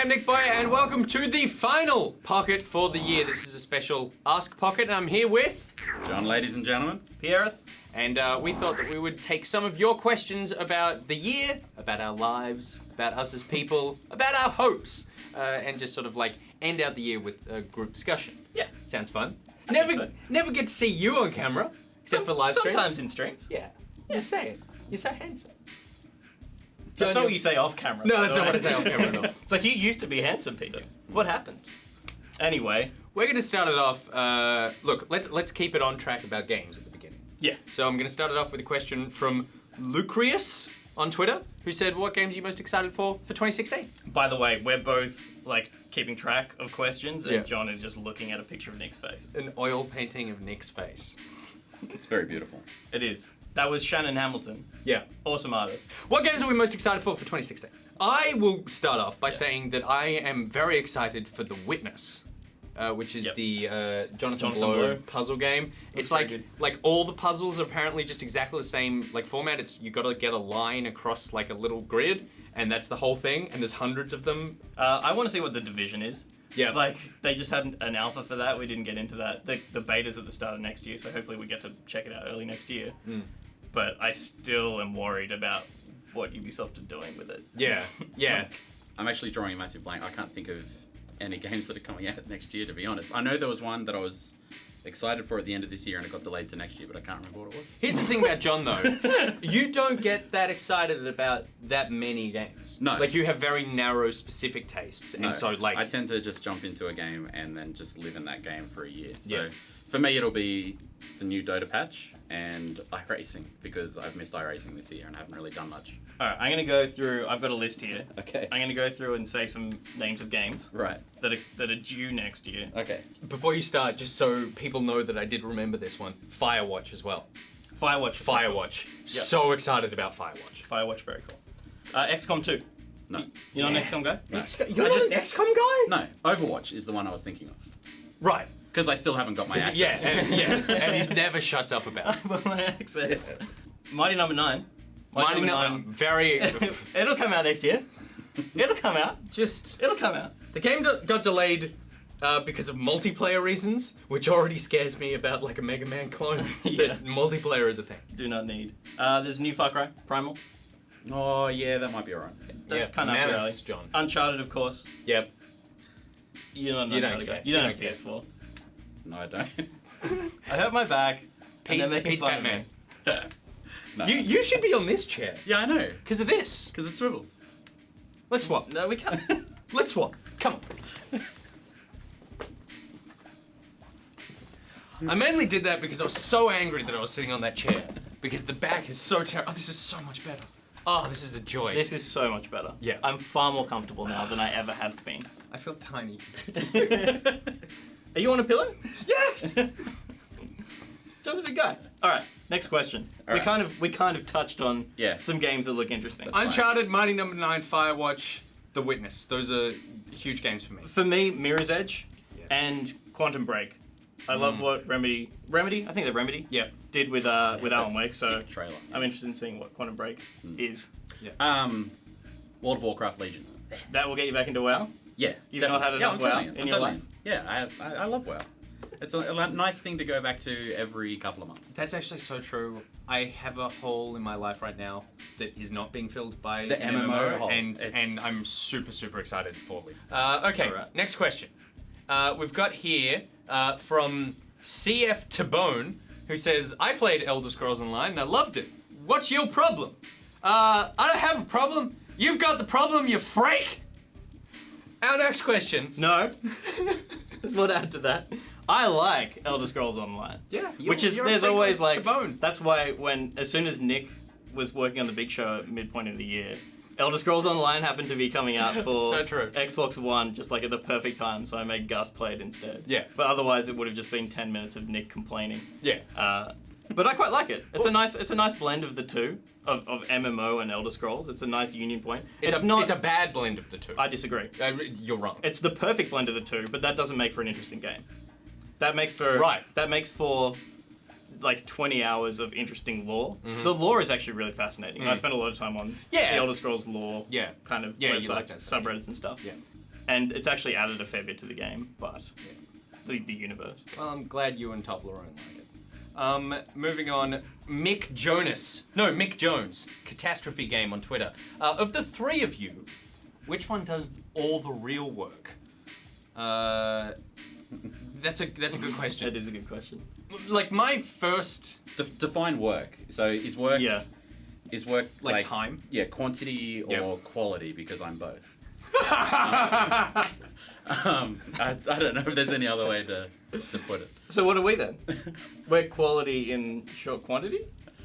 I'm NichBoy, and welcome to the final pocket for the year. This is a special Ask Pocket, and I'm here with... John, ladies and gentlemen. Pierreth. And we thought that we would take some of your questions about the year, about our lives, about us as people, about our hopes, and just sort of like end out the year with a group discussion. Yeah. Sounds fun. Never get to see you on camera, except for live streams. Sometimes in streams. Yeah. Just say it. You're so handsome. That's not what you say off camera. No, that's not what I say on camera at all. It's like you used to be handsome, Peter. What happened? Anyway. We're going to start it off, look, let's keep it on track about games at the beginning. Yeah. So I'm going to start it off with a question from Lucreus on Twitter, who said, what games are you most excited for 2016? By the way, we're both like keeping track of questions, and Yeah. John is just looking at a picture of Nick's face. An oil painting of Nick's face. It's very beautiful. It is. That was Shannon Hamilton. Yeah. Awesome artist. What games are we most excited for 2016? I will start off by saying that I am very excited for The Witness, which is the Jonathan Blow puzzle game. It's like all the puzzles are apparently just exactly the same like format. It's you got to get a line across like a little grid, and that's the whole thing. And there's hundreds of them. I want to see what The Division is. Yeah. Like, they just had an alpha for that. We didn't get into that. The beta's at the start of next year, so hopefully we get to check it out early next year. But I still am worried about what Ubisoft are doing with it. Yeah, yeah. I'm actually drawing a massive blank. I can't think of any games that are coming out next year, to be honest. I know there was one that I was excited for at the end of this year and it got delayed to next year, but I can't remember what it was. Here's the thing about John, though. You don't get that excited about that many games. No. Like, you have very narrow, specific tastes. No, And so, like... I tend to just jump into a game and then just live in that game for a year. So Yeah. for me, it'll be the new Dota patch and iRacing, because I've missed iRacing this year and I haven't really done much. Alright, I'm going to go through... I've got a list here. Okay. I'm going to go through and say some names of games Right. that are due next year. Okay. Before you start, just so people know that I did remember this one, Firewatch as well. Firewatch. Firewatch. So excited about Firewatch. Firewatch, very cool. XCOM 2. No. You're not an XCOM guy? No. You're not an XCOM guy? No. Overwatch is the one I was thinking of. Right. Because I still haven't got my access. And he never shuts up about it. But my access. Mighty Number 9. Mighty Number, very... It'll come out next year. It'll come out. It'll come out. The game got delayed because of multiplayer reasons, which already scares me about like a Mega Man clone. Yeah. That multiplayer is a thing. Do not need. There's a new Far Cry, Primal. Oh, yeah, that might be alright. That's kind of early. John. Uncharted, of course. Yep. You're not an You don't Uncharted care. guy. You don't have PS4. No, I don't. I hurt my back. and they're making Pete's fun of Batman. me. No. You should be on this chair. Yeah, I know. Because of this. Because it swivels. Let's swap. No, we can't. Let's swap. Come on. I mainly did that because I was so angry that I was sitting on that chair. Because the back is so terrible. Oh, this is so much better. Oh, this is a joy. This is so much better. Yeah. I'm far more comfortable now than I ever have been. I feel tiny. Are you on a pillow? Yes! John's a big guy. All right, next question. All We right. kind of touched on Yeah. some games that look interesting. Fine. Uncharted, Mighty Number 9, Firewatch, The Witness. Those are huge games for me. For me, Mirror's Edge Yes. and Quantum Break. I love what Remedy, I think they're Remedy, Yep. did with Alan Wake, so Sick trailer. I'm interested in seeing what Quantum Break is. World of Warcraft Legion. That will get you back into WoW? Yeah. You've not had enough I'm WoW totally in your life? Yeah, I love WoW. It's a nice thing to go back to every couple of months. That's actually so true. I have a hole in my life right now that is not being filled by The MMO hole. and I'm super, super excited for it. Okay, Alright. next question. We've got here from CF Tabone, who says, I played Elder Scrolls Online and I loved it. What's your problem? I don't have a problem. You've got the problem, you freak! Our next question. No. There's more to add to that. I like Elder Scrolls Online. Yeah, Which is, you're a there's freak always like, Tabone. that's why as soon as Nick was working on the big show at midpoint of the year, Elder Scrolls Online happened to be coming out for So true. Xbox One just like at the perfect time, so I made Gus play it instead. Yeah. But otherwise it would have just been 10 minutes of Nick complaining. Yeah. But I quite like it. It's a nice blend of the two, of MMO and Elder Scrolls. It's a nice union point. It's a bad blend of the two. I disagree. You're wrong. It's the perfect blend of the two, but that doesn't make for an interesting game. That makes for That makes for like 20 hours of interesting lore. The lore is actually really fascinating. I spent a lot of time on the Elder Scrolls lore kind of you websites, like that stuff, subreddits and stuff. Yeah. And it's actually added a fair bit to the game, but the universe. Well, I'm glad you and Toblerone like it. Moving on, Mick Jones, Catastrophe Game on Twitter. Of the three of you, which one does all the real work? That's a good question. That is a good question. Like my first Define work. So is work... Yeah. Is work like time? Yeah, quantity or quality, because I'm both. I don't know if there's any other way to put it. So what are we then? We're quality in short quantity?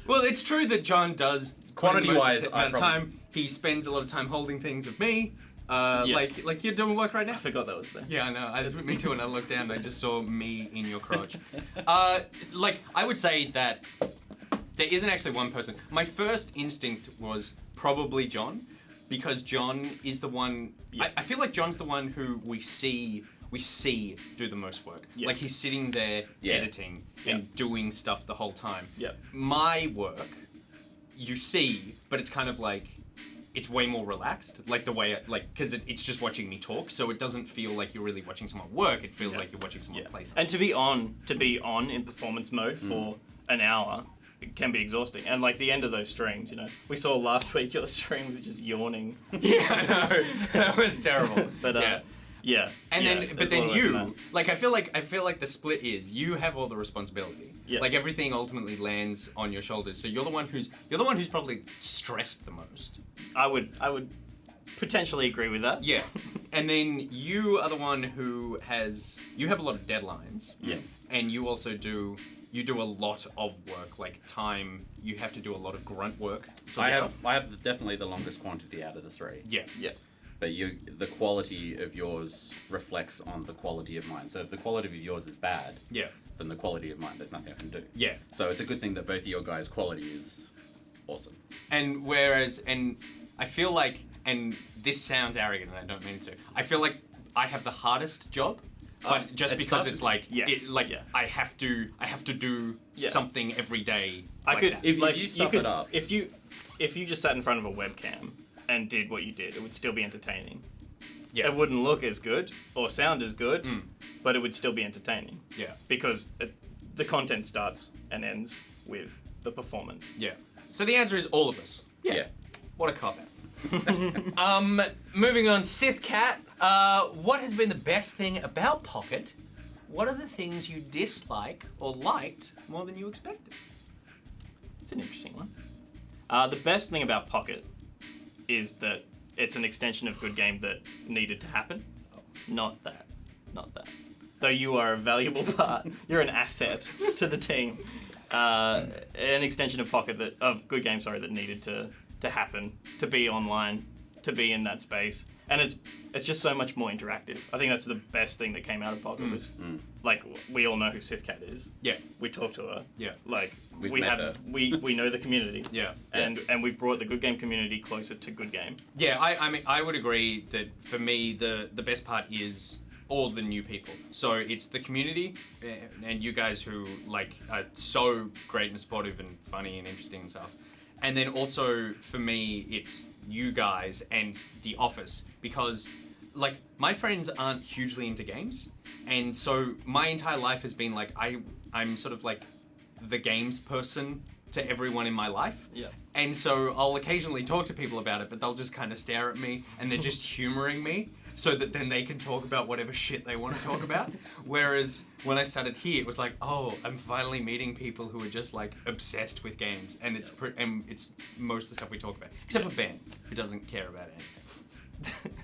Well, it's true that John does Quantity-wise, amount of time. He spends a lot of time holding things of me. Like you're doing work right now. I forgot that was there. Yeah, I know. Me too. When I looked down, I just saw me in your crotch. Like I would say that there isn't actually one person. My first instinct was probably John, because John is the one. Yeah. I feel like John's the one who we see do the most work. Yeah. Like he's sitting there editing and doing stuff the whole time. Yeah. My work, you see, but it's kind of like. It's way more relaxed, like the way, because it's just watching me talk, so it doesn't feel like you're really watching someone work. It feels like you're watching someone play something. And to be on in performance mode for an hour, it can be exhausting. And like the end of those streams, you know, we saw last week your stream was just yawning. Yeah, I know. That was terrible. But And then you, like, I feel like the split is you have all the responsibility. Yeah. Like everything ultimately lands on your shoulders. So you're the one who's probably stressed the most. I would potentially agree with that. Yeah. And then you are the one who you have a lot of deadlines. Yeah. And you also do a lot of work, like time. You have to do a lot of grunt work. I have definitely the longest quantity out of the three. Yeah. Yeah. But the quality of yours reflects on the quality of mine. So if the quality of yours is bad, then the quality of mine, there's nothing I can do. Yeah. So it's a good thing that both of your guys' quality is awesome. And I feel like, and this sounds arrogant and I don't mean to, I feel like I have the hardest job, but just because it's like, I have to do something every day. If you stuff it up. If you just sat in front of a webcam and did what you did, it would still be entertaining. Yeah. It wouldn't look as good or sound as good, but it would still be entertaining. Yeah. Because the content starts and ends with the performance. Yeah. So the answer is all of us. Yeah. What a cop out. Moving on, Sith Cat. What has been the best thing about Pocket? What are the things you dislike or liked more than you expected? It's an interesting one. The best thing about Pocket is that it's an extension of Good Game that needed to happen. Not that. Though you are a valuable part, you're an asset to the team. An extension of Good Game, that needed to happen, to be online, to be in that space, and it's just so much more interactive. I think that's the best thing that came out of Pocket was like we all know who Sith Cat is. Yeah, we talked to her. Yeah, like we know the community. Yeah, and we've brought the Good Game community closer to Good Game. Yeah, I mean I would agree that for me the best part is all the new people. So it's the community and you guys who like are so great and supportive and funny and interesting and stuff. And then also for me, it's you guys and the office, because like my friends aren't hugely into games. And so my entire life has been like, I'm sort of like the games person to everyone in my life. Yeah. And so I'll occasionally talk to people about it, but they'll just kind of stare at me and they're just humoring me so that then they can talk about whatever shit they want to talk about. Whereas when I started here, it was like, oh, I'm finally meeting people who are just like obsessed with games, and it's most of the stuff we talk about, except for Ben, who doesn't care about anything.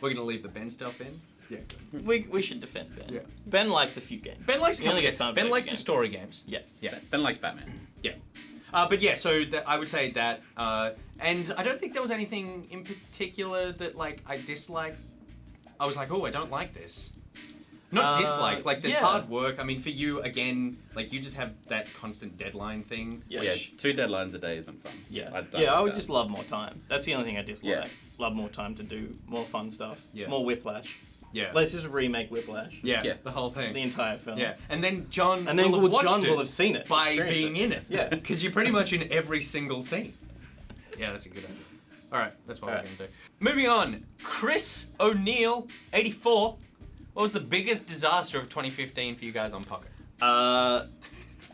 We're gonna leave the Ben stuff in. Yeah. We should defend Ben. Yeah. Ben likes a few games. Ben likes Ben likes the story games. Yeah. Yeah. Ben likes Batman. Yeah. But yeah, so I would say that, and I don't think there was anything in particular that like I disliked. I was like, oh, I don't like this. Not dislike, like there's hard work. I mean, for you, again, like you just have that constant deadline thing. Yeah, 2 deadlines a day isn't fun. Yeah, I would just love more time. That's the only thing I dislike. Yeah. Love more time to do more fun stuff. Yeah. More Whiplash. Yeah. Let's just remake Whiplash. Yeah, the whole thing. The entire film. Yeah. And then John will have seen it. By being in it. Yeah. Because you're pretty much in every single scene. Yeah, that's a good idea. All right, that's what All we're right. gonna do. Moving on, Chris O'Neill, 84. What was the biggest disaster of 2015 for you guys on Pocket?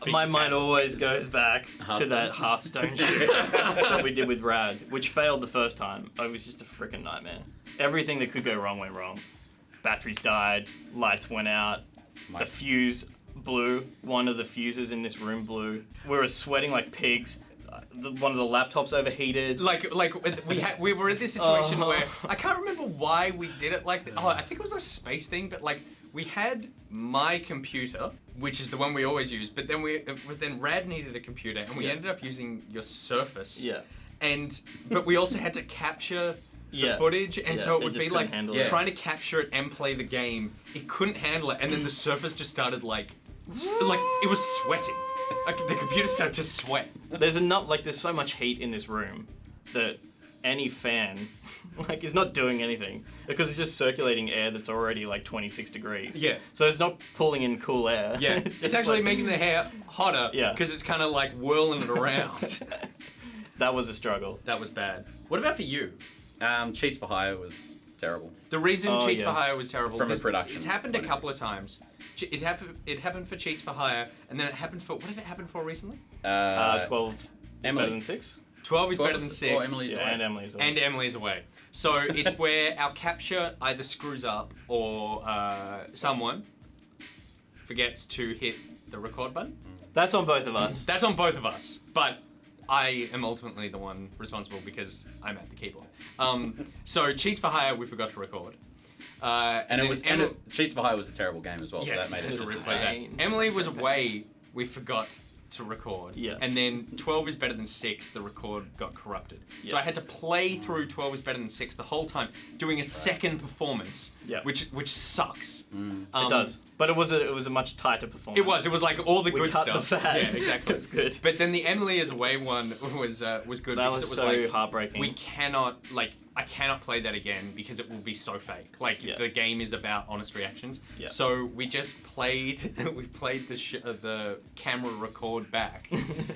My mind always goes back to Hearthstone. that Hearthstone shit that we did with Rad, which failed the first time. It was just a freaking nightmare. Everything that could go wrong went wrong. Batteries died, lights went out, the fuse blew. One of the fuses in this room blew. We were sweating like pigs. One of the laptops overheated. Like we were in this situation where I can't remember why we did it like that. Oh, I think it was a space thing, but like we had my computer, which is the one we always use, but then Rad needed a computer, and we ended up using your Surface. Yeah. But we also had to capture the footage, and so it would be like trying to capture it and play the game. It couldn't handle it, and then the Surface just started like it was sweating. Like the computer started to sweat. There's so much heat in this room that any fan is not doing anything because it's just circulating air that's already like 26 degrees. Yeah. So it's not pulling in cool air. Yeah. It's actually making the hair hotter. Yeah. Because it's kind of like whirling it around. That was a struggle. That was bad. What about for you? Cheats for Hire was terrible. The reason Cheats for Hire was terrible From a production it's happened a point of couple of times. It happened for Cheats for Hire, and then it happened for what did it happen for recently? 12 is Emily. better than 6. 12 is better than 6. Or Emily's away. And Emily's away. And Emily's away. So it's where our capture either screws up or someone forgets to hit the record button. That's on both of us. That's on both of us, but I am ultimately the one responsible because I'm at the keyboard. So Cheats for Hire, we forgot to record. Cheats for Hire was a terrible game as well, Yes, so that made it just really as bad. bad. Emily was away, we forgot to record. Yeah. And then 12 is better than 6, the record got corrupted. So Yeah. I had to play through 12 is better than 6 the whole time, doing a second performance, Yeah. which sucks. It does. But it was a much tighter performance. It was like all the We good cut stuff. the fat. Yeah, exactly. It's good. But then the Emily is away one was good That because was it was so like heartbreaking. I cannot play that again because it will be so fake. The game is about honest reactions. Yeah. So we just played the camera record back,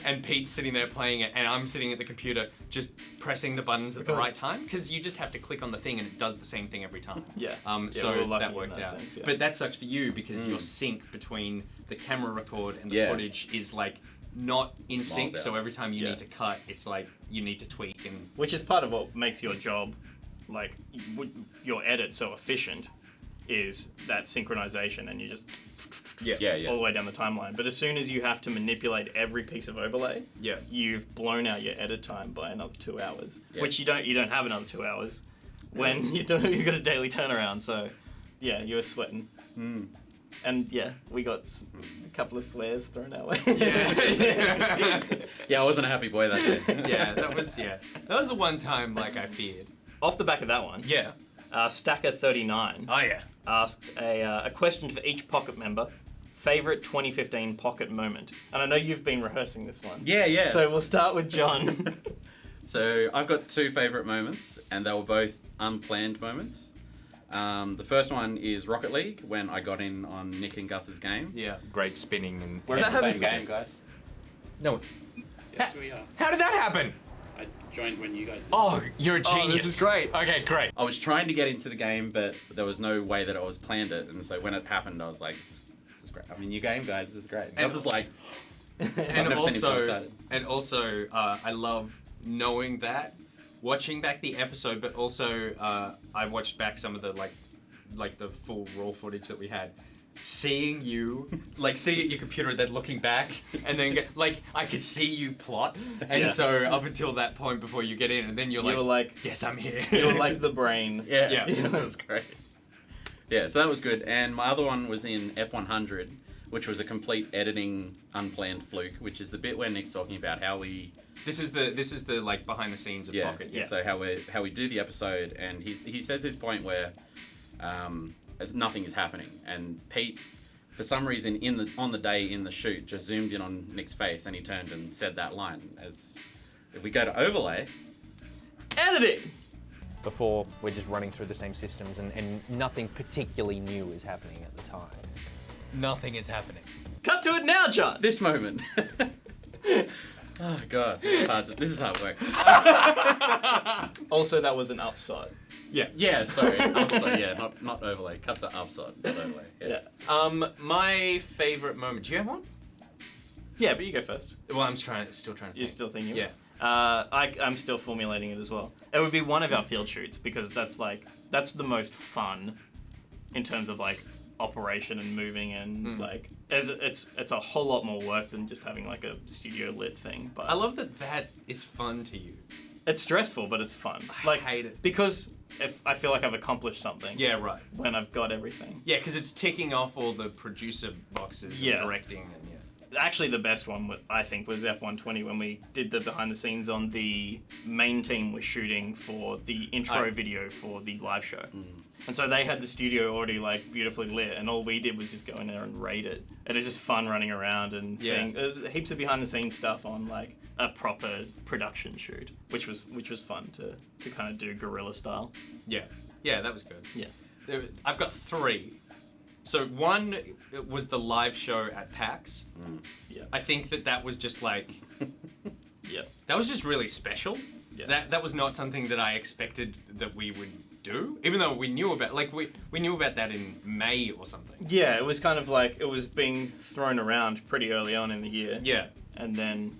and Pete's sitting there playing it, and I'm sitting at the computer just pressing the buttons at the right time because you just have to click on the thing and it does the same thing every time. Yeah. So we were lucky that in worked that out. sense, yeah. But that sucks for you because your sync between the camera record and the footage is like not in sync. out. So every time you Yeah. need to cut, it's like you need to tweak and. Which is part of what makes your job, your edit so efficient, is that synchronization, and you just all the way down the timeline. But as soon as you have to manipulate every piece of overlay, you've blown out your edit time by another 2 hours. Yeah. Which you don't have another 2 hours when you've got a daily turnaround. So yeah, you were sweating. And yeah, we got a couple of swears thrown our way. Yeah, I wasn't a happy boy that day. That was the one time I feared. Off the back of that one, Yeah. Stacker39 Oh yeah. asked a question for each Pocket member. Favorite 2015 Pocket moment. And I know you've been rehearsing this one. Yeah. So we'll start with John. So I've got 2 favourite moments, and they were both unplanned moments. The first one is Rocket League, when I got in on Nick and Gus's game. Yeah. Great spinning and. We're in the same game, guys. No. Yes, we are. How did that happen? I joined when you guys did. Oh, you're a genius. this is great. Okay, great. I was trying to get into the game, but there was no way that I was planned it, and so when it happened, I was like, this is great. I'm in your game, guys. This is great. And Gus is like, And never seen him so excited. I love knowing that, watching back the episode, but also I watched back some of the the full raw footage that we had. Seeing you, sitting at your computer, then looking back, and then I could see you plot, and so up until that point before you get in, and then you were like, yes, I'm here. You're like the brain. yeah, that was great. Yeah, so that was good. And my other one was in F100, which was a complete editing unplanned fluke, which is the bit where Nick's talking about how we. This is the behind the scenes of Pocket. Yeah. So how we do the episode, and he says this point where as nothing is happening, and Pete, for some reason on the day in the shoot, just zoomed in on Nick's face, and he turned and said that line. As if we go to overlay, Editing! Before, we're just running through the same systems and nothing particularly new is happening at the time. Nothing is happening. Cut to it now, John! this moment. Oh god, this is hard work. Also, that was an upside. Yeah, sorry. Upside, yeah, not overlay. Cut to upside, not overlay. Yeah. My favorite moment. Do you have one? Yeah, but you go first. Well, I'm still trying to You're think. still thinking? Yeah. I'm still formulating it as well. It would be one of our field shoots because that's the most fun in terms of like operation and moving and like it's a whole lot more work than just having like a studio lit thing. But I love that is fun to you. it's stressful, but it's fun. I hate it. Because if I feel like I've accomplished something. Yeah, right. When I've got everything. Yeah, because it's ticking off all the producer boxes and directing and Actually, the best one, I think, was F-120 when we did the behind-the-scenes on the main team was shooting for the intro video for the live show. And so they had the studio already, like, beautifully lit, and all we did was just go in there and raid it. And it's just fun running around and seeing heaps of behind-the-scenes stuff on, like, a proper production shoot, which was fun to kind of do guerrilla style. Yeah, that was good. Yeah. I've got 3. So one was the live show at PAX. Yeah. I think that was just like, Yeah. that was just really special. Yeah. That was not something that I expected that we would do, even though we knew about we knew about that in May or something. Yeah, it was kind of like it was being thrown around pretty early on in the year. Yeah. And then,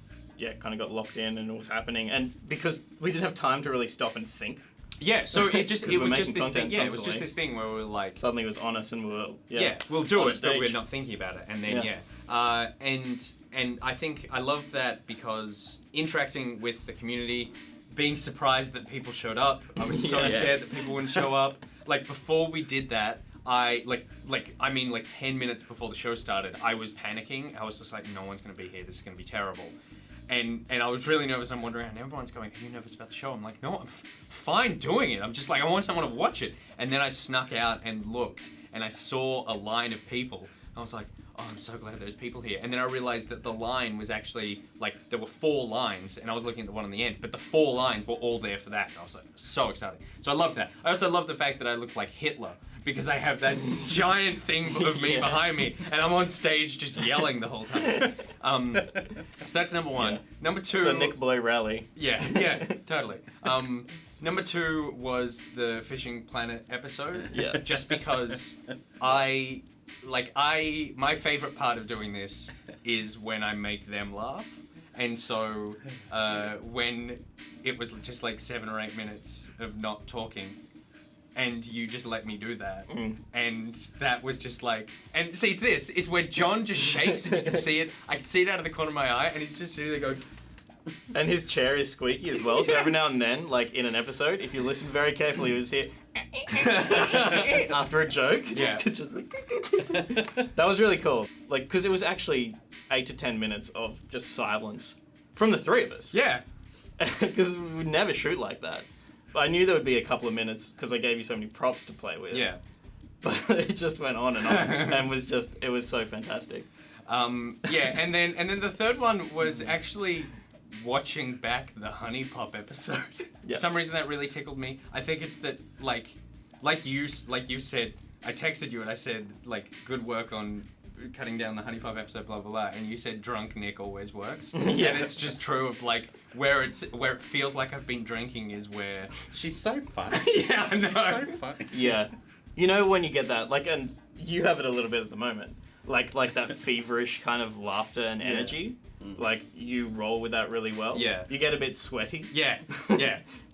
kind of got locked in and it was happening. And because we didn't have time to really stop and think. Yeah, so it was we're just making this thing. content Yeah, it was just constantly. this thing where we were like, Suddenly it was on us and we were, we'll do on it, but stage. we're not thinking about it. And then and I think I loved that because interacting with the community, being surprised that people showed up. I was so scared that people wouldn't show up. Like before we did that, I like 10 minutes before the show started, I was panicking. I was just like, no one's gonna be here. This is gonna be terrible. And I was really nervous. I'm wandering around. And everyone's going, are you nervous about the show? I'm like, no, I'm fine doing it. I'm just like, I want someone to watch it. And then I snuck out and looked, and I saw a line of people. I was like, oh, I'm so glad there's people here. And then I realized that the line was actually, like, there were 4 lines, and I was looking at the one on the end, but the 4 lines were all there for that. And I was like, so excited. So I loved that. I also loved the fact that I looked like Hitler, because I have that giant thing of me behind me, and I'm on stage just yelling the whole time. So that's number 1. Yeah. Number 2... The NichBoy rally. Yeah, totally. Number 2 was the Fishing Planet episode. Yeah. Just because my favorite part of doing this is when I make them laugh. And so when it was just like 7 or 8 minutes of not talking, and you just let me do that. And that was just like... And see, it's where John just shakes and you can see it. I can see it out of the corner of my eye, and he's just sitting there going... And his chair is squeaky as well, so every now and then, like in an episode, if you listen very carefully, you'll see it after a joke. Yeah. It's just like... That was really cool. Like, because it was actually 8 to 10 minutes of just silence from the 3 of us. Yeah. Because we would never shoot like that. But I knew there would be a couple of minutes because I gave you so many props to play with. Yeah. But it just went on and it was so fantastic. And then the third one was actually watching back the Honey Pop episode. Yeah. For some reason that really tickled me. I think it's that like you said, I texted you and I said like, good work on cutting down the Honey Pop episode, blah blah blah, and you said drunk Nick always works. Yeah. And it's just true of like where it feels like I've been drinking is where She's so funny. yeah, I know. She's so funny. Yeah. You know when you get that, like, and you have it a little bit at the moment, like that feverish kind of laughter and energy, like you roll with that really well. Yeah. You get a bit sweaty. Yeah.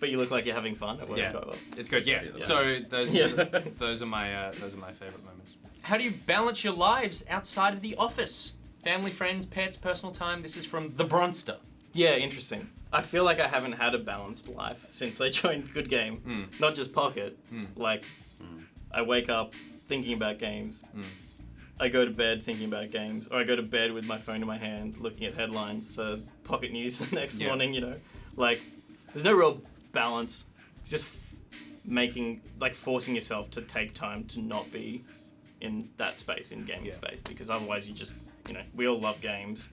But you look like you're having fun. It works quite well. It's good. Yeah. Yeah. So those are my favorite moments. How do you balance your lives outside of the office? Family, friends, pets, personal time. This is from the Bronster. Yeah, interesting. I feel like I haven't had a balanced life since I joined Good Game. Not just Pocket. Like, I wake up thinking about games. I go to bed thinking about games. Or I go to bed with my phone in my hand looking at headlines for Pocket News the next morning, you know. Like, there's no real balance. It's just forcing yourself to take time to not be in that space, in gaming space. Because otherwise you just, you know, we all love games.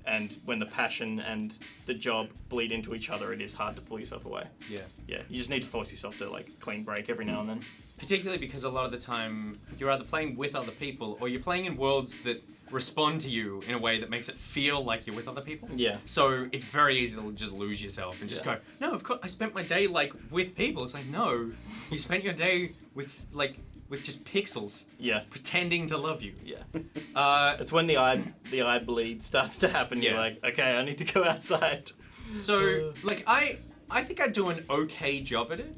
And when the passion and the job bleed into each other, it is hard to pull yourself away. Yeah. Yeah, you just need to force yourself to like clean break every now and then. Particularly because a lot of the time you're either playing with other people or you're playing in worlds that respond to you in a way that makes it feel like you're with other people. Yeah. So it's very easy to just lose yourself and just go, no, of course, I spent my day like with people. It's like, no, you spent your day with just pixels. Yeah. Pretending to love you. Yeah. It's when the eye bleed starts to happen. You're like, okay, I need to go outside. So like I think I do an okay job at it.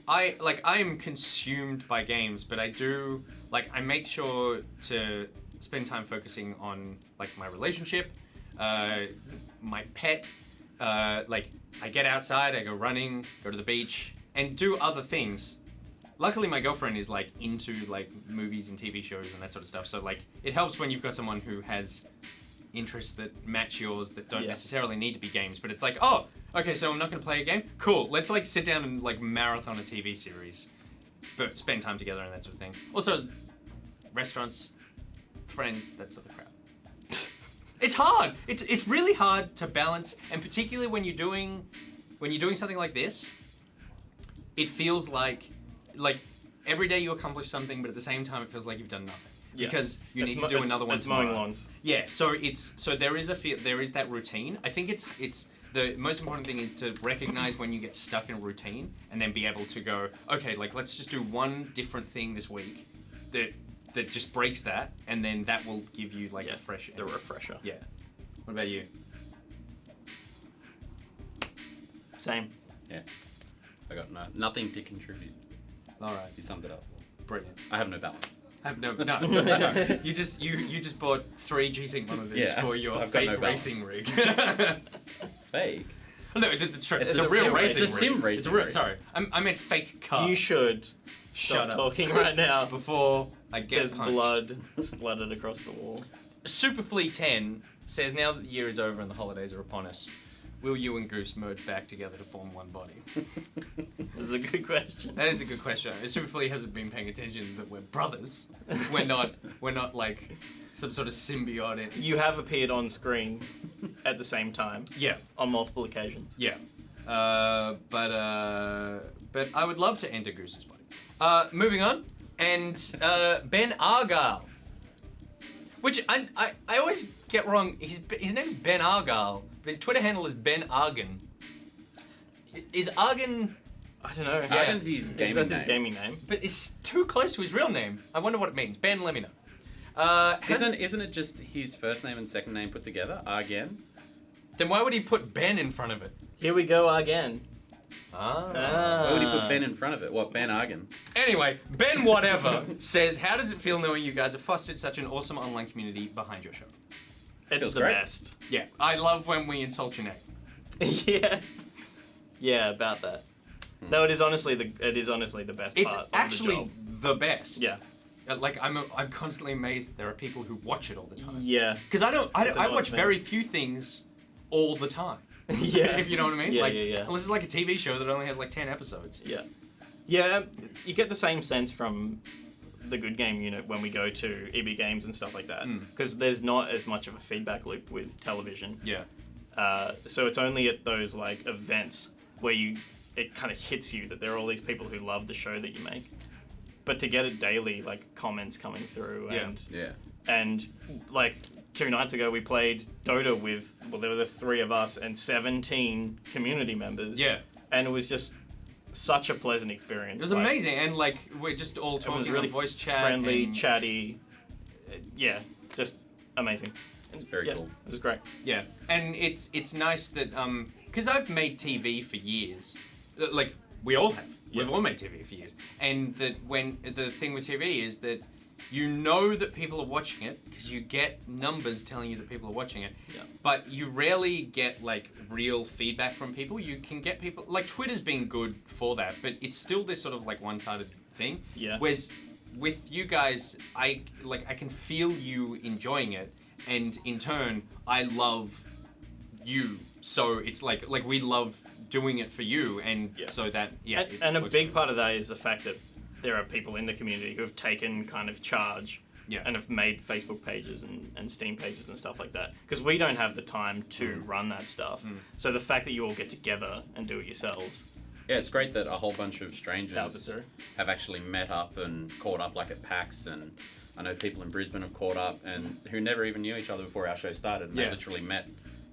I am consumed by games, but I make sure to spend time focusing on like my relationship, my pet. Like I get outside, I go running, go to the beach, and do other things. Luckily, my girlfriend is like into like movies and TV shows and that sort of stuff. So like it helps when you've got someone who has interests that match yours that don't necessarily need to be games. But it's like, oh, okay, so I'm not going to play a game. Cool, let's like sit down and like marathon a TV series, but spend time together and that sort of thing. Also, restaurants, friends, that sort of crap. It's hard. It's really hard to balance, and particularly when you're doing something like this, it feels like every day you accomplish something, but at the same time it feels like you've done nothing because you need to do another one tomorrow. Mowing lawns. Yeah, so there is that routine. I think it's the most important thing is to recognize when you get stuck in a routine and then be able to go, okay, like let's just do one different thing this week that just breaks that, and then that will give you like a fresh the refresher. Yeah. What about you? Same. Yeah. I got nothing to contribute. All right. You summed it up. Brilliant. I have no balance. I have no. You just bought 3 G-Sync monitors for your I've got fake no balance. racing rig. Fake? No, it's true. It's It's a a real sim- racing rig. it's a sim racing It's a real, rig. sorry, I meant fake car. You should Shut stop up. talking right now. Before I get There's punched. blood splattered across the wall. Superfleet 10 says, now that the year is over and the holidays are upon us, will you and Goose merge back together to form one body? This is a good question. That is a good question. Superfleet hasn't been paying attention that we're brothers. We're not like some sort of symbiotic. You have appeared on screen at the same time Yeah, on multiple occasions. yeah. But I would love to enter Goose's body. Moving on, and Ben Argyle. Which I always get wrong. His name is Ben Argyle, but his Twitter handle is Ben Argan. Is Argan? I don't know. Argan's his gaming That's name. his gaming name. But it's too close to his real name. I wonder what it means. Ben, let me know. Isn't it just his first name and second name put together? Argan? Then why would he put Ben in front of it? Here we go again. Why would he put Ben in front of it? What, Ben Argan? Anyway, Ben Whatever says, how does it feel knowing you guys have fostered such an awesome online community behind your show? It's Feels the great. best. Yeah, I love when we insult your name. Yeah. Yeah, about that. No, it is honestly the best It's part actually of the job. the best. Yeah. Like I'm constantly amazed that there are people who watch it all the time. Yeah. Because I It's an I odd watch thing. very few things all the time. Yeah. If you know what I mean. Yeah, like, yeah. Unless it's like a TV show that only has like 10 episodes. Yeah. Yeah, you get the same sense from the Good Game unit when we go to EB Games and stuff like that. Because there's not as much of a feedback loop with television. Yeah. So it's only at those like events where it kind of hits you that there are all these people who love the show that you make. But to get it daily, like comments coming through and like 2 nights ago we played Dota with, well, there were the 3 of us and 17 community members. Yeah. And it was just such a pleasant experience. It was amazing, and like we're just all It talking was really on voice chat, friendly, and, chatty. Yeah, just amazing. It's very cool. It was great. Yeah, and it's nice that because I've made TV for years, like we all have. Yeah. We've all made TV for years, and that when the thing with TV is that you know that people are watching it because you get numbers telling you that people are watching it. Yeah. But you rarely get like real feedback from people. You can get people like Twitter's been good for that, but it's still this sort of like one-sided thing. Yeah. Whereas with you guys, I can feel you enjoying it, and in turn, I love you. So it's like we love doing it for you, and so that And a big part of that is the fact that there are people in the community who have taken kind of charge and have made Facebook pages and Steam pages and stuff like that. Because we don't have the time to run that stuff. So the fact that you all get together and do it yourselves Yeah, it's great that a whole bunch of strangers Albazur. have actually met up and caught up, like at PAX, and I know people in Brisbane have caught up and who never even knew each other before our show started. And Yeah. they literally met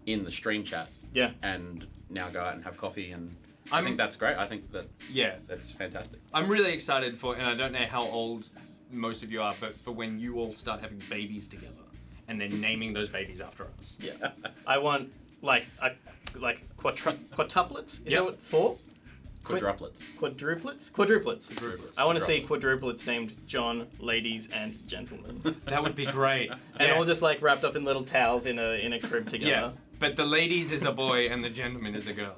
in the stream chat. Yeah. And now go out and have coffee, and I think that's great. I think that's fantastic. I'm really excited for, and I don't know how old most of you are, but for when you all start having babies together and then naming those babies after us. Yeah. I want quadruplets. Is Yep. that what? 4? Quadruplets. Quadruplets. I want to see quadruplets named John, ladies, and gentlemen. That would be great. And all just like wrapped up in little towels in a crib together. Yeah, but the ladies is a boy and the gentleman is a girl.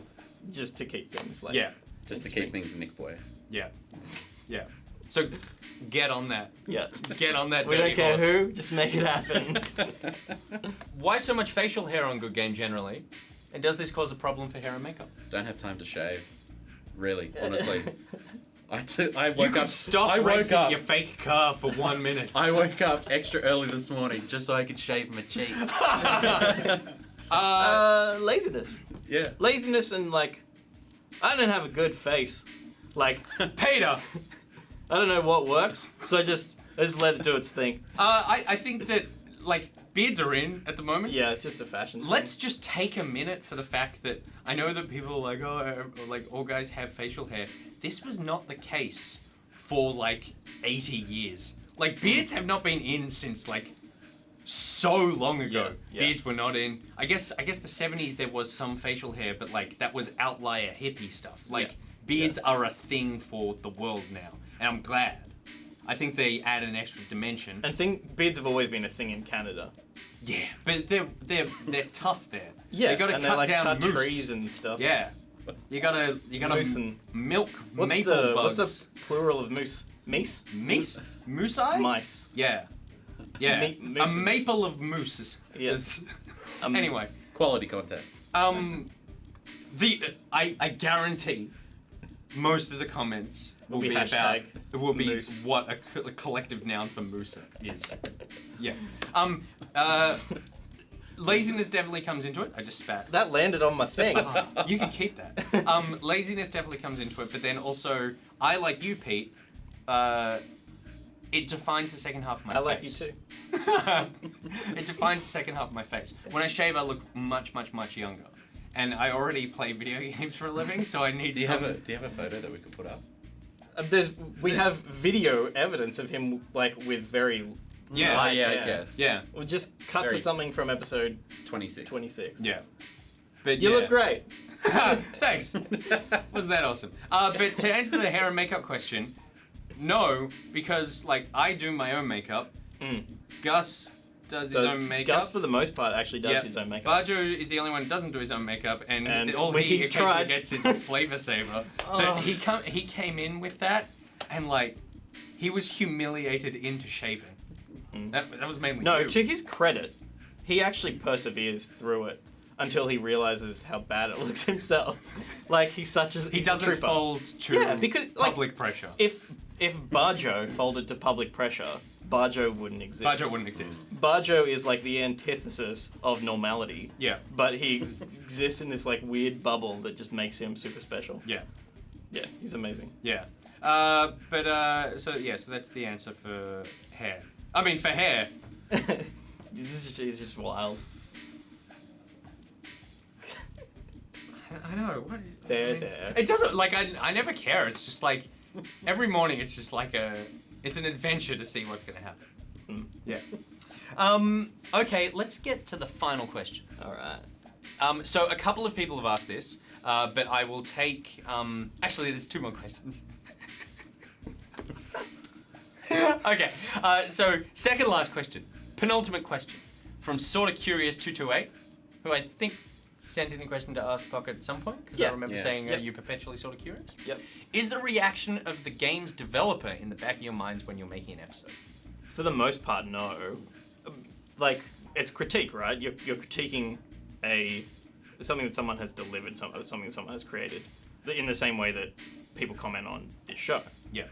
Just to keep things like. Yeah, Just to keep things NichBoy. yeah. So get on that. Yeah. Get on that We dirty don't care horse. who, just make it happen. Why so much facial hair on Good Game generally? And does this cause a problem for hair and makeup? Don't have time to shave. Really, honestly. I You woke could up. stop I woke racing up. your fake car for 1 minute. I woke up extra early this morning just so I could shave my cheeks. Laziness. Yeah. Laziness and like, I don't have a good face. Like, Peter, I don't know what works, so I just let it do its thing. I think that like beards are in at the moment. Yeah, it's just a fashion thing. Let's just take a minute for the fact that I know that people are like, oh, like all guys have facial hair. This was not the case for like 80 years. Like beards have not been in since like so long ago. Yeah. Beards were not in. I guess the 70s there was some facial hair, but like that was outlier hippie stuff. Like beards are a thing for the world now, and I'm glad. I think they add an extra dimension. And beards have always been a thing in Canada. Yeah, but they're tough there. Yeah, they got to and cut they like down cut moose. trees and stuff. Yeah, you gotta Moose and- milk What's maple bugs. What's a plural of moose? Meese? Moose eye? Mice. Yeah, yeah. A mooses. maple of mooses. Yes. Anyway, Quality content. I guarantee most of the comments will be about hashtag will be moose. what a collective noun for moose is. Yeah. Laziness definitely comes into it. I just spat. That landed on my thing. You can keep that. Laziness definitely comes into it, but then also, I like you, Pete. It defines the second half of my I like face. you too. It defines the second half of my face. When I shave, I look much, much, much younger. And I already play video games for a living, so I need Do you some... have a photo that we could put up? We have video evidence of him like with very Yeah, light yeah, hair. I guess. Yeah, We'll just cut Very- to something from episode 26. 26. yeah. But You yeah. look great. Thanks. Wasn't that awesome? But to answer the hair and makeup question, no, because like I do my own makeup. Mm. Gus does So his own makeup. Gus, for the most part, actually does Yeah. his own makeup. Barjo is the only one who doesn't do his own makeup, and all when he he's occasionally tried- gets is a flavor saver. But he came in with that, and like he was humiliated into shaving. That was mainly No, you. to his credit, he actually perseveres through it until he realizes how bad it looks himself. Like he's such a He doesn't trooper. fold to Yeah, because, like, public pressure. If Barjo folded to public pressure, Barjo wouldn't exist. Barjo wouldn't exist. Barjo is like the antithesis of normality. Yeah. But he exists in this like weird bubble that just makes him super special. Yeah. Yeah, he's amazing. Yeah. So that's the answer for hair. I mean, for hair. It's just wild. I know. What is, There. It doesn't, like, I never care. It's just like, every morning it's just like it's an adventure to see what's going to happen. Yeah. Okay, let's get to the final question. All right. So a couple of people have asked this, but I will take, actually there's 2 more questions. Okay, so second last question, penultimate question, from Sorta Curious 228, who I think sent in a question to Ask Pocket at some point, because I Yeah. remember Yeah. saying, Yep. are you perpetually Sorta Curious? Yep. Is the reaction of the game's developer in the back of your minds when you're making an episode? For the most part, no. Like, it's critique, right? You're critiquing something that someone has delivered, something that someone has created. In the same way that people comment on this show. Yeah.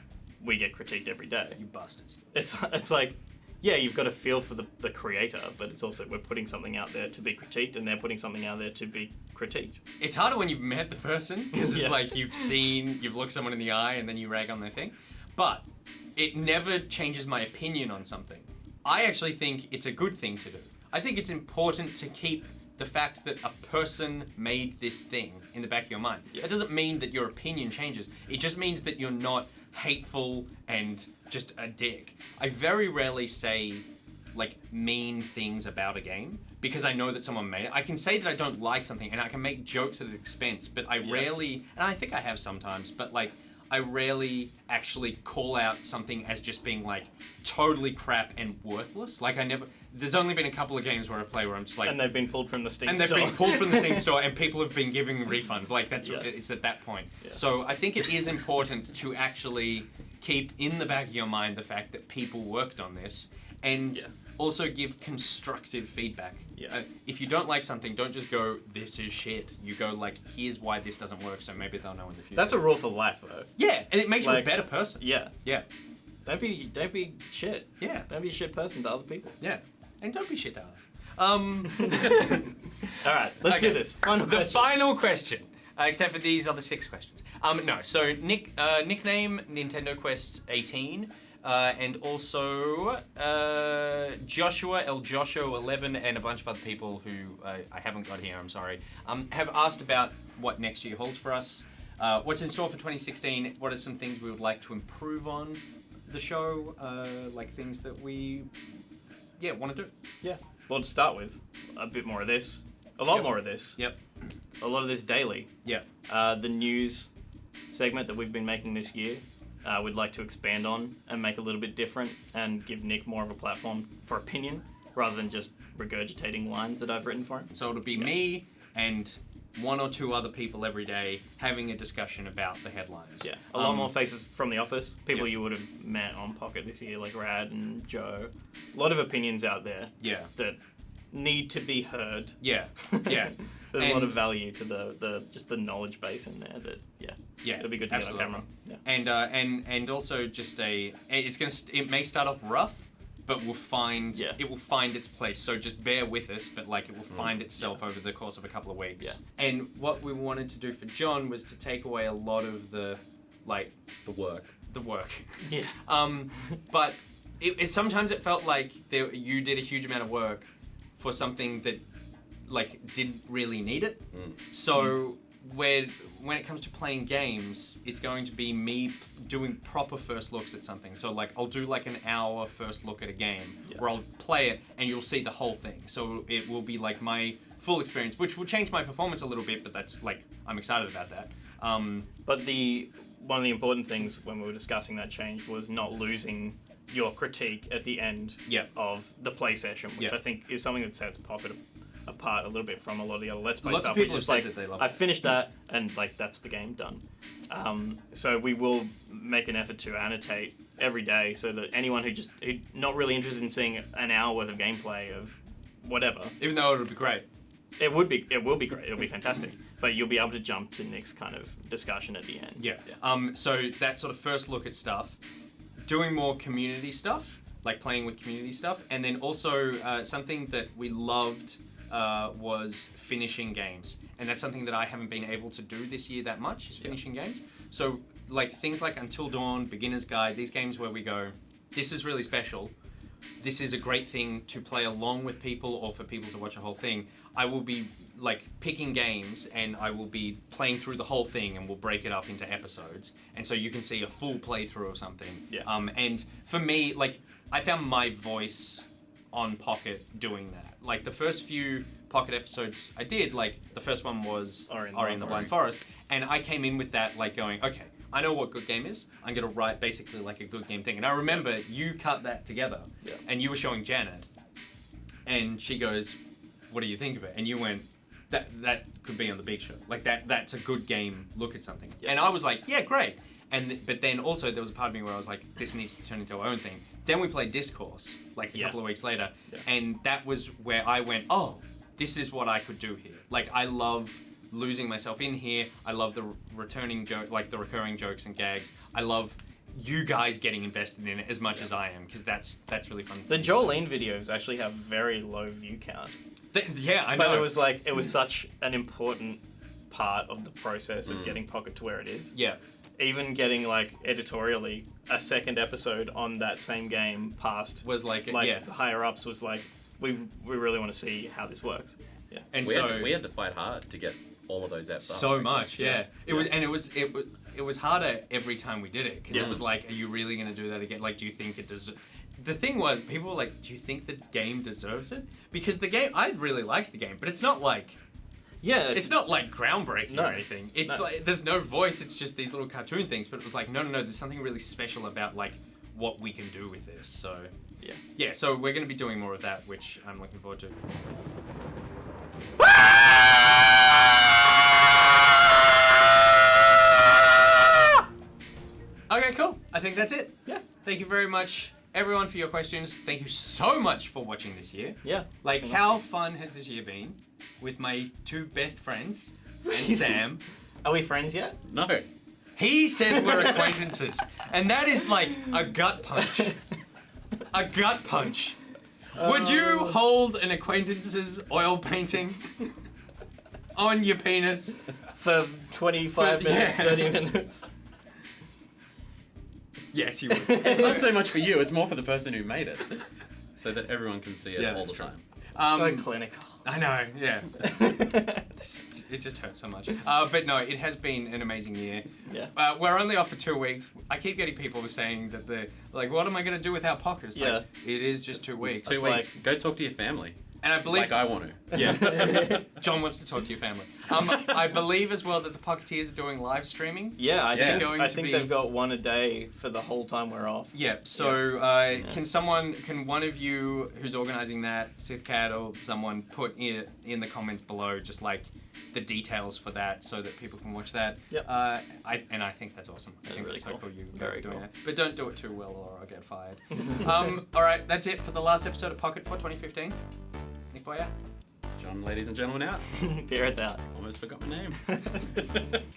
We get critiqued every day. You bastards. It's like, yeah, you've got to feel for the creator, but it's also we're putting something out there to be critiqued, and they're putting something out there to be critiqued. It's harder when you've met the person because it's Yeah. like you've looked someone in the eye and then you rag on their thing. But it never changes my opinion on something. I actually think it's a good thing to do. I think it's important to keep the fact that a person made this thing in the back of your mind. Yeah. That doesn't mean that your opinion changes. It just means that you're not hateful and just a dick. I very rarely say like mean things about a game because I know that someone made it. I can say that I don't like something and I can make jokes at its expense, but I rarely, and I think I have sometimes, but like I rarely actually call out something as just being like totally crap and worthless. Like there's only been a couple of games where I play where I'm just like... And they've been pulled from the Steam And store. they've been pulled from the Steam store and people have been giving refunds. Like Yeah. it's at that point. Yeah. So I think it is important to actually keep in the back of your mind the fact that people worked on this and Yeah. also give constructive feedback. Yeah. If you don't like something, don't just go, this is shit. You go like, here's why this doesn't work, so maybe they'll know in the future. That's a rule for life, though. Yeah, and it makes you a Like- better person. Yeah. Yeah. Don't be shit. Yeah. Don't be a shit person to other people. Yeah. And don't be shit to us. All right, let's Okay. do this. Final The question. final question, except for these other 6 questions. No, so nickname Nintendo Quest 18, and also Joshua El Joshua 11, and a bunch of other people who I haven't got here. I'm sorry. Have asked about what next year holds for us. What's in store for 2016? What are some things we would like to improve on the show? Like things that we, want to do. Yeah. Well, to start with, a bit more of this. A lot Yep. more of this. Yep. A lot of this daily. Yeah. The news segment that we've been making this year, we'd like to expand on and make a little bit different and give Nick more of a platform for opinion rather than just regurgitating lines that I've written for him. So it'll be me and 1 or 2 other people every day having a discussion about the headlines. Yeah, a lot Um, more faces from the office. People yeah. you would have met on Pocket this year, like Rad and Joe. A lot of opinions out there Yeah. that need to be heard. Yeah. Yeah. There's a lot And- of value to the just the knowledge base in there. That Yeah. it'll be good to absolutely. get on camera. Yeah. And also just it may start off rough, but it will find its place. So just bear with us, but like it will find itself over the course of a couple of weeks. Yeah. And what we wanted to do for John was to take away a lot of the The work. Yeah. But it sometimes it felt like you did a huge amount of work for something that like didn't really need it. So when it comes to playing games, it's going to be me doing proper first looks at something. So like I'll do like an hour first look at a game where I'll play it and you'll see the whole thing. So it will be like my full experience, which will change my performance a little bit, but that's like I'm excited about that. But one of the important things when we were discussing that change was not losing your critique at the end of the play session, which I think is something that sets Pocket apart a little bit from a lot of the other Let's Play Lots stuff. of people which is have said like, that they love I it. finished that and like that's the game done. So we will make an effort to annotate every day so that anyone who's not really interested in seeing an hour worth of gameplay of whatever, Even though it would be great. it will be great. It'll be fantastic. But you'll be able to jump to Nick's kind of discussion at the end. Yeah. So that sort of first look at stuff, doing more community stuff, like playing with community stuff, and then also something that we loved was finishing games, and that's something that I haven't been able to do this year that much, is finishing games. So like things like Until Dawn, Beginner's Guide, these games where we go, this is really special. This is a great thing to play along with people or for people to watch a whole thing. I will be like picking games and I will be playing through the whole thing and we'll break it up into episodes. And so you can see a full playthrough of something. Yeah. And for me, like I found my voice on Pocket doing that. Like the first few Pocket episodes I did, like the first one was Ori and the Blind Forest. And I came in with that like going, okay, I know what good game is. I'm going to write basically like a good game thing. And I remember you cut that together and you were showing Janet and she goes, what do you think of it? And you went, that could be on the big show. Like that's a good game. Look at something. Yeah. And I was like, yeah, great. But then also there was a part of me where I was like, this needs to turn into our own thing. Then we played Discourse like a couple of weeks later. Yeah. And that was where I went, oh, this is what I could do here. Like I love losing myself in here. I love the returning joke, like the recurring jokes and gags. I love you guys getting invested in it as much as I am, because that's really fun. The Jolene videos actually have very low view count. Yeah, I know. But it was such an important part of the process of getting Pocket to where it is. Yeah. Even getting like editorially a second episode on that same game past Was like the higher ups was like we really want to see how this works. Yeah. And we had to fight hard to get all of those apps so up. much, yeah. It was harder every time we did it, because it was like, are you really going to do that again? Like, do you think it does? The thing was, people were like, do you think the game deserves it? Because the game, I really liked the game, but it's not like, it's not like groundbreaking or anything. It's like, there's no voice, it's just these little cartoon things, but it was like, no, there's something really special about like what we can do with this. So yeah, so we're going to be doing more of that, which I'm looking forward to. Okay, cool. I think that's it. Yeah. Thank you very much, everyone, for your questions. Thank you so much for watching this year. Yeah. Like, how fun has this year been with my two best friends and Sam? Are we friends yet? No. He says we're acquaintances, and that is like a gut punch. A gut punch. Would you hold an acquaintance's oil painting on your penis? For 25 minutes, 30 minutes. Yes, you would. It's not so much for you, it's more for the person who made it. So that everyone can see it all the time. So clinical. I know, yeah. It just hurts so much. But no, it has been an amazing year. Yeah. We're only off for 2 weeks. I keep getting people saying that they're like, what am I going to do without Pocket? It's like, it is just 2 weeks. It's 2 weeks. Go talk to your family. And I believe... Like I want to. Yeah. John wants to talk to your family. I believe as well that the Pocketeers are doing live streaming. Yeah, I Going think to they've got one a day for the whole time we're off. Yeah, so can one of you who's organising that, SithCat or someone, put in the comments below just like the details for that so that people can watch that. Yep. I think that's awesome. I think really that's so cool. cool you guys Very are doing cool. that. But don't do it too well or I'll get fired. Alright, that's it for the last episode of Pocket for 2015. NichBoy out. John, ladies and gentlemen, out. Pierreth out. Almost forgot my name.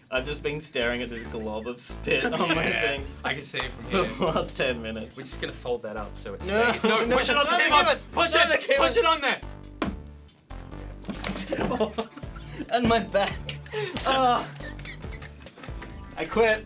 I've just been staring at this glob of spit on my thing I can see it from for here. the last 10 minutes. We're just gonna fold that up so it No, stays. No, no, push it on the no, keyboard! no, Push no, it! no, Push it on there! And my back. I quit.